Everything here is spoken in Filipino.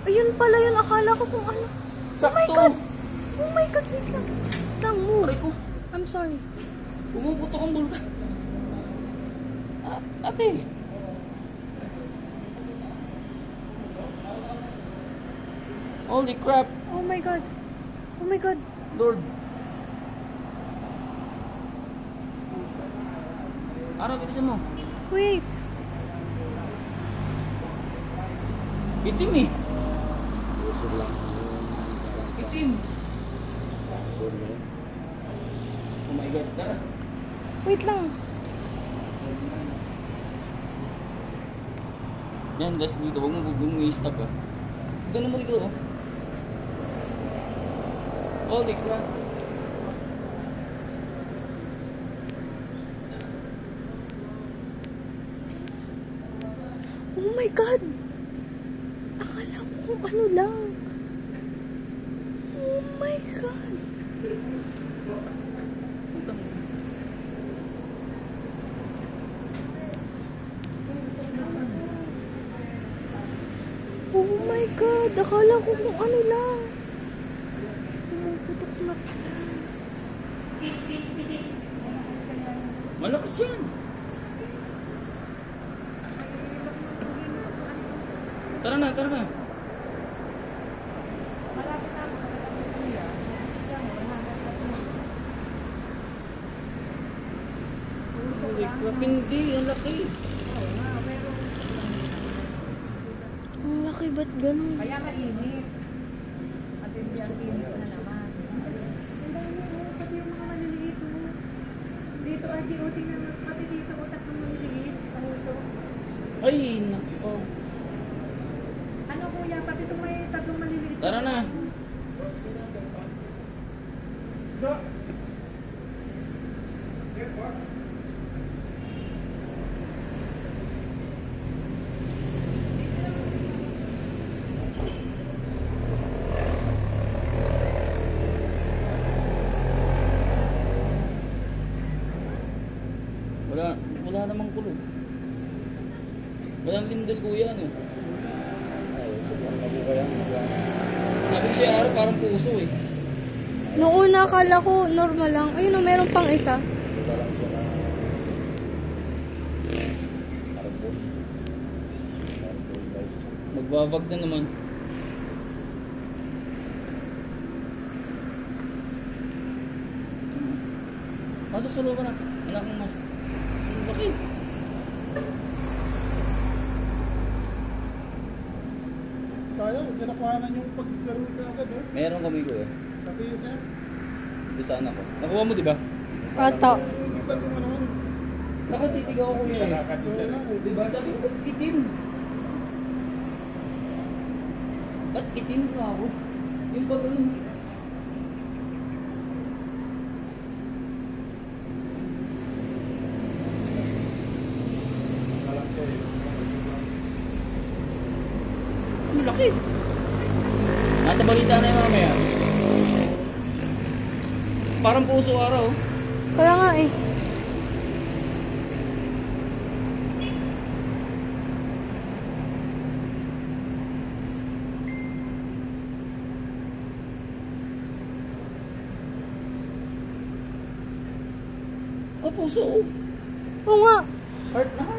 Ayun pala yun. Akala ko kung ano. Sakto. Oh my God. Oh my God. Wait lang. Lang, move. Aray ko. I'm sorry. Bumubuto kang bulkan. Ate. Holy crap. Oh my God. Oh my God. Lord. Ara, bilisan mo. Wait. Itim eh. Itim. Oh my God. Tara. Wait lang. Yan, das dito. Huwag mo i-stop ah. Ganun mo dito oh. Holy crap. Oh my God. Akala ko kung ano lang. Oh my God. Oh my God. Akala ko kung ano lang. Pumuputok na pala. Malakas yan. Tara na, tara na. Holy crap, hindi. Ang laki. Ang laki, ba't ganun? Kaya mainit. At hindi ang init na naman. Ang dami mo, pati yung mga maliliit mo. Dito, RGOT na, pati dito, utak ng maliliit. Ang uso. Ay, nako. Ano kuya, pati itong may tatlong maliliit. Tara na. Wala namang kulog. Walang lindol kuya, ano? Sabi ko siya araw parang puso eh. Noong una akala ko normal lang. Ayun o, meron pang isa. Magbabag na naman. Pasok sa loob na. Wala kang mask. Laki. Sayang, hindi nakuhanan yung pagkaroon ka agad, oh. Meron kami ko eh. Sabi yun sa'yo. Ito saan ako. Nakuha mo diba? Ata. Hindi ba ito naman? Nakasitig ako kuya eh. Diba? Sabi ko, ba't itim? Ba't itim ka ako? Yung pag ano. Ang laki. Nasa balita na yung mamaya. Parang puso araw. Kaya nga eh. Oh, puso. Oo nga. Heart na heart.